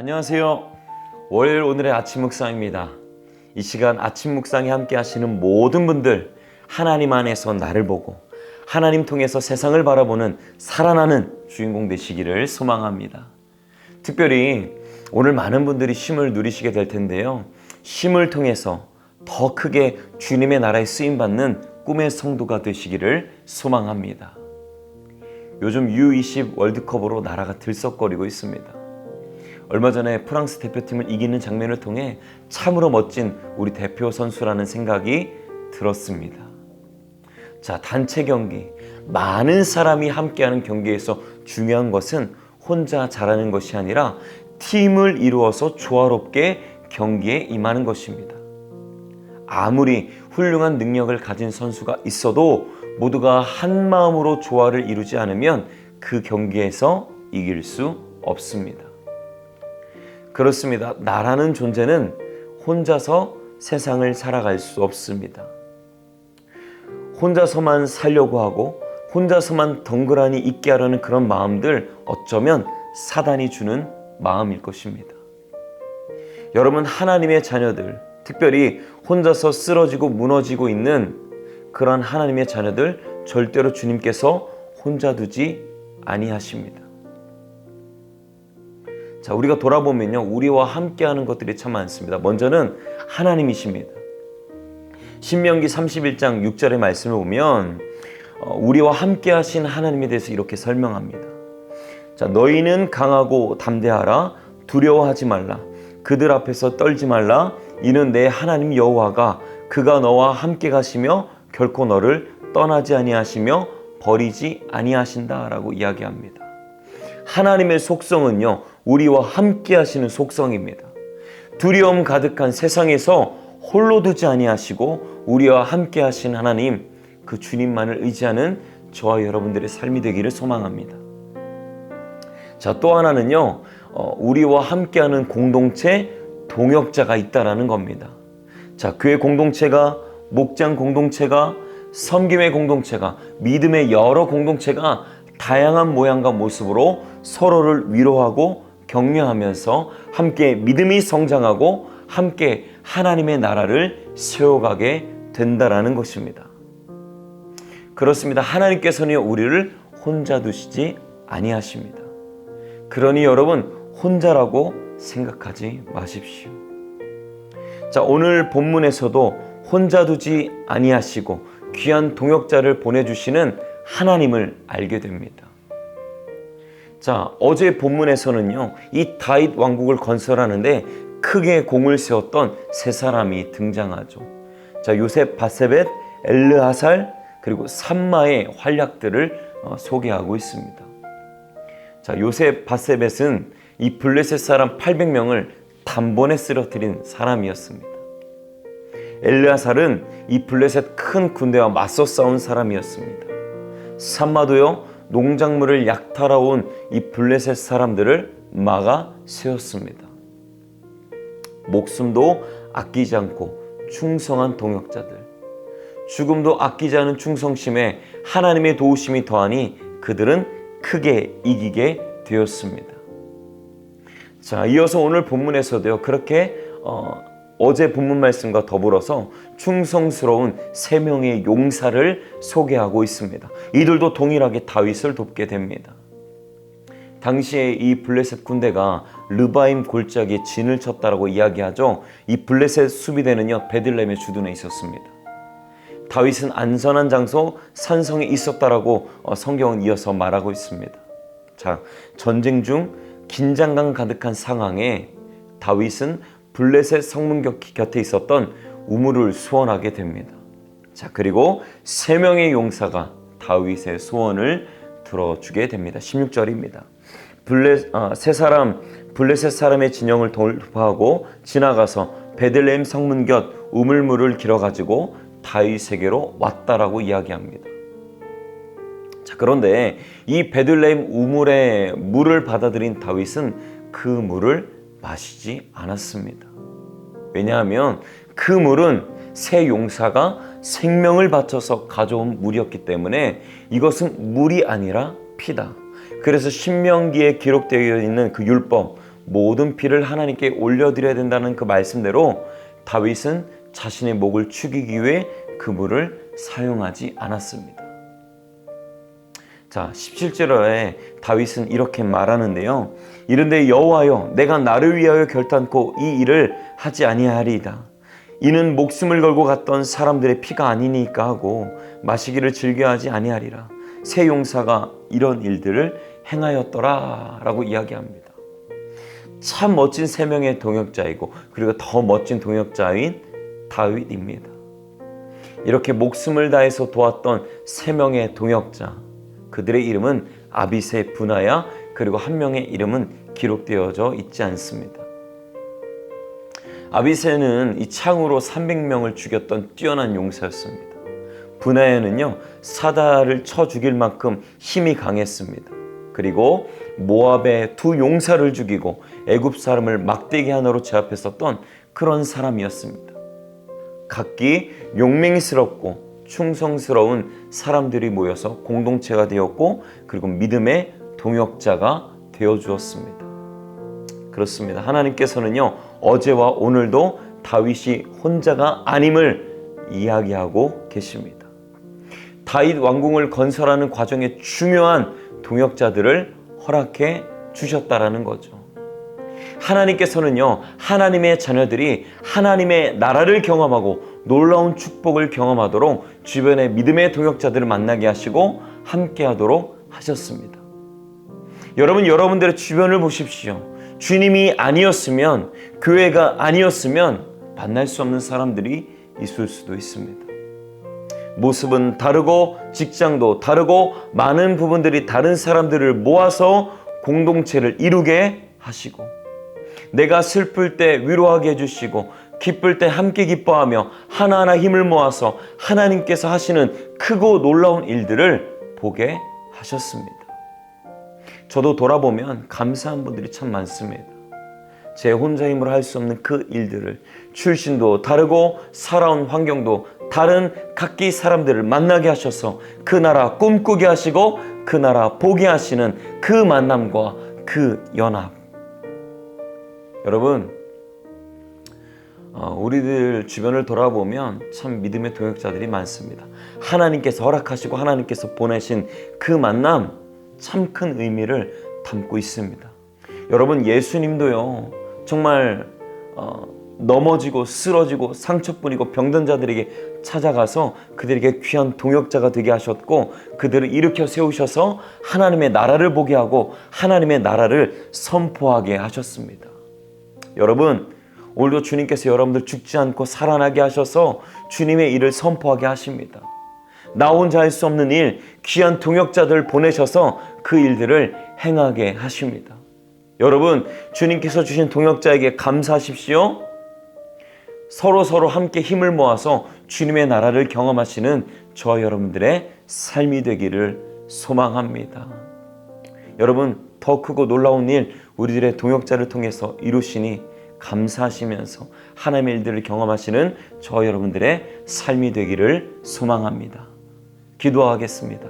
안녕하세요. 월요일 오늘의 아침 묵상입니다. 이 시간 아침 묵상에 함께 하시는 모든 분들, 하나님 안에서 나를 보고 하나님 통해서 세상을 바라보는 살아나는 주인공 되시기를 소망합니다. 특별히 오늘 많은 분들이 쉼을 누리시게 될 텐데요. 쉼을 통해서 더 크게 주님의 나라에 쓰임받는 꿈의 성도가 되시기를 소망합니다. 요즘 U20 월드컵으로 나라가 들썩거리고 있습니다. 얼마 전에 프랑스 대표팀을 이기는 장면을 통해 참으로 멋진 우리 대표 선수라는 생각이 들었습니다. 자, 단체 경기, 많은 사람이 함께하는 경기에서 중요한 것은 혼자 잘하는 것이 아니라 팀을 이루어서 조화롭게 경기에 임하는 것입니다. 아무리 훌륭한 능력을 가진 선수가 있어도 모두가 한 마음으로 조화를 이루지 않으면 그 경기에서 이길 수 없습니다. 그렇습니다. 나라는 존재는 혼자서 세상을 살아갈 수 없습니다. 혼자서만 살려고 하고 혼자서만 덩그러니 있게 하려는 그런 마음들, 어쩌면 사단이 주는 마음일 것입니다. 여러분, 하나님의 자녀들, 특별히 혼자서 쓰러지고 무너지고 있는 그런 하나님의 자녀들, 절대로 주님께서 혼자 두지 아니하십니다. 자, 우리가 돌아보면요, 우리와 함께하는 것들이 참 많습니다. 먼저는 하나님이십니다. 신명기 31장 6절의 말씀을 보면 우리와 함께하신 하나님에 대해서 이렇게 설명합니다. 자, 너희는 강하고 담대하라. 두려워하지 말라. 그들 앞에서 떨지 말라. 이는 내 하나님 여호와가 그가 너와 함께 가시며 결코 너를 떠나지 아니하시며 버리지 아니하신다라고 이야기합니다. 하나님의 속성은요, 우리와 함께 하시는 속성입니다. 두려움 가득한 세상에서 홀로 두지 아니하시고 우리와 함께 하신 하나님, 그 주님만을 의지하는 저와 여러분들의 삶이 되기를 소망합니다. 자, 또 하나는요, 우리와 함께하는 공동체, 동역자가 있다라는 겁니다. 자, 교회 공동체가, 목장 공동체가, 섬김의 공동체가, 믿음의 여러 공동체가 다양한 모양과 모습으로 서로를 위로하고 격려하면서 함께 믿음이 성장하고 함께 하나님의 나라를 세워가게 된다라는 것입니다. 그렇습니다. 하나님께서는 우리를 혼자 두시지 아니하십니다. 그러니 여러분, 혼자라고 생각하지 마십시오. 자, 오늘 본문에서도 혼자 두지 아니하시고 귀한 동역자를 보내주시는 하나님을 알게 됩니다. 자, 어제 본문에서는요, 이 다윗 왕국을 건설하는데 크게 공을 세웠던 세 사람이 등장하죠. 자, 요셉 바세벳, 엘르하살, 그리고 삼마의 활약들을 소개하고 있습니다. 자, 요셉 바세벳은 이 블레셋 사람 800명을 단번에 쓰러뜨린 사람이었습니다. 엘르하살은 이 블레셋 큰 군대와 맞서 싸운 사람이었습니다. 삼마도요, 농작물을 약탈해온 이 블레셋 사람들을 막아 세웠습니다. 목숨도 아끼지 않고 충성한 동역자들, 죽음도 아끼지 않은 충성심에 하나님의 도우심이 더하니 그들은 크게 이기게 되었습니다. 자, 이어서 오늘 본문에서도요, 그렇게 어제 본문 말씀과 더불어서 충성스러운 세 명의 용사를 소개하고 있습니다. 이들도 동일하게 다윗을 돕게 됩니다. 당시에 이 블레셋 군대가 르바임 골짜기에 진을 쳤다라고 이야기하죠. 이 블레셋 수비대는요, 베들레헴에 주둔해 있었습니다. 다윗은 안전한 장소 산성에 있었다라고 성경은 이어서 말하고 있습니다. 자, 전쟁 중 긴장감 가득한 상황에 다윗은 블레셋 성문 곁에 있었던 우물을 수원하게 됩니다. 자, 그리고 세 명의 용사가 다윗의 소원을 들어주게 됩니다. 16절입니다. 블레셋 사람의 진영을 돌파하고 지나가서 베들레헴 성문 곁 우물물을 길어가지고 다윗에게로 왔다라고 이야기합니다. 자, 그런데 이 베들레헴 우물의 물을 받아들인 다윗은 그 물을 마시지 않았습니다. 왜냐하면 그 물은 세 용사가 생명을 바쳐서 가져온 물이었기 때문에 이것은 물이 아니라 피다. 그래서 신명기에 기록되어 있는 그 율법, 모든 피를 하나님께 올려드려야 된다는 그 말씀대로 다윗은 자신의 목을 축이기 위해 그물을 사용하지 않았습니다. 자, 17절에 다윗은 이렇게 말하는데요. 이른데 여호와여, 내가 나를 위하여 결단코 이 일을 하지 아니하리이다. 이는 목숨을 걸고 갔던 사람들의 피가 아니니까 하고 마시기를 즐겨하지 아니하리라. 새 용사가 이런 일들을 행하였더라 라고 이야기합니다. 참 멋진 세 명의 동역자이고 그리고 더 멋진 동역자인 다윗입니다. 이렇게 목숨을 다해서 도왔던 세 명의 동역자, 그들의 이름은 아비새, 분하야, 그리고 한 명의 이름은 기록되어져 있지 않습니다. 아비새는 이 창으로 300명을 죽였던 뛰어난 용사였습니다. 분하야는요, 사다를 쳐 죽일 만큼 힘이 강했습니다. 그리고 모압의 두 용사를 죽이고 애굽 사람을 막대기 하나로 제압했었던 그런 사람이었습니다. 각기 용맹스럽고 충성스러운 사람들이 모여서 공동체가 되었고 그리고 믿음의 동역자가 되어주었습니다. 그렇습니다. 하나님께서는요, 어제와 오늘도 다윗이 혼자가 아님을 이야기하고 계십니다. 다윗 왕궁을 건설하는 과정에 중요한 동역자들을 허락해 주셨다라는 거죠. 하나님께서는요, 하나님의 자녀들이 하나님의 나라를 경험하고 놀라운 축복을 경험하도록 주변의 믿음의 동역자들을 만나게 하시고 함께 하도록 하셨습니다. 여러분, 여러분들의 주변을 보십시오. 주님이 아니었으면, 교회가 아니었으면 만날 수 없는 사람들이 있을 수도 있습니다. 모습은 다르고 직장도 다르고 많은 부분들이 다른 사람들을 모아서 공동체를 이루게 하시고, 내가 슬플 때 위로하게 해주시고 기쁠 때 함께 기뻐하며 하나하나 힘을 모아서 하나님께서 하시는 크고 놀라운 일들을 보게 하셨습니다. 저도 돌아보면 감사한 분들이 참 많습니다. 제 혼자 힘으로 할 수 없는 그 일들을, 출신도 다르고 살아온 환경도 다른 각기 사람들을 만나게 하셔서 그 나라 꿈꾸게 하시고 그 나라 보게 하시는 그 만남과 그 연합. 여러분, 우리들 주변을 돌아보면 참 믿음의 동역자들이 많습니다. 하나님께서 허락하시고 하나님께서 보내신 그 만남 참 큰 의미를 담고 있습니다. 여러분, 예수님도요, 정말 넘어지고 쓰러지고 상처뿐이고 병든 자들에게 찾아가서 그들에게 귀한 동역자가 되게 하셨고 그들을 일으켜 세우셔서 하나님의 나라를 보게 하고 하나님의 나라를 선포하게 하셨습니다. 여러분, 오늘도 주님께서 여러분들 죽지 않고 살아나게 하셔서 주님의 일을 선포하게 하십니다. 나 혼자 할 수 없는 일, 귀한 동역자들 보내셔서 그 일들을 행하게 하십니다. 여러분, 주님께서 주신 동역자에게 감사하십시오. 서로 함께 힘을 모아서 주님의 나라를 경험하시는 저와 여러분들의 삶이 되기를 소망합니다. 여러분, 더 크고 놀라운 일 우리들의 동역자를 통해서 이루시니 감사하시면서 하나님의 일들을 경험하시는 저와 여러분들의 삶이 되기를 소망합니다. 기도하겠습니다.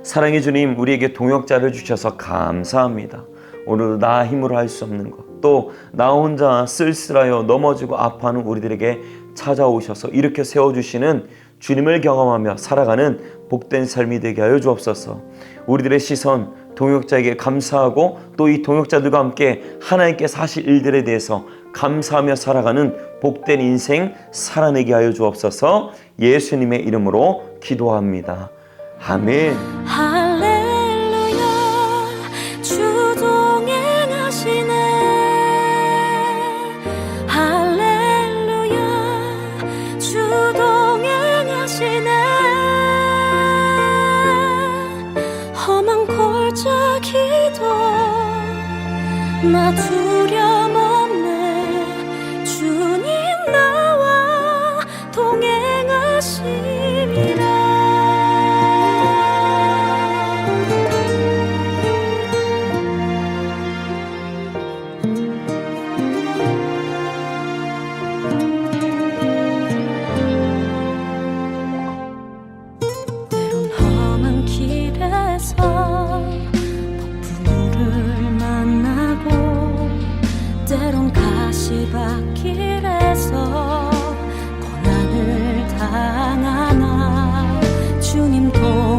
사랑의 주님, 우리에게 동역자를 주셔서 감사합니다. 오늘도 나 힘으로 할 수 없는 것, 또 나 혼자 쓸쓸하여 넘어지고 아파하는 우리들에게 찾아오셔서 일으켜 세워주시는 주님을 경험하며 살아가는 복된 삶이 되게 하여 주옵소서. 우리들의 시선, 동역자에게 감사하고 또 이 동역자들과 함께 하나님께서 하실 일들에 대해서 감사하며 살아가는 복된 인생 살아내게 하여 주옵소서. 예수님의 이름으로 기도합니다. 아멘. 할렐루야, 주 동행하시네. 할렐루야, 주 동행하시네. 험한 골짜기도 나 두려움 없네. 주님 나와 동행하심이라. 때론 험한 길에서 폭풍우를 만나고 때론 가시밭길에서 고난을 당하나 주님 도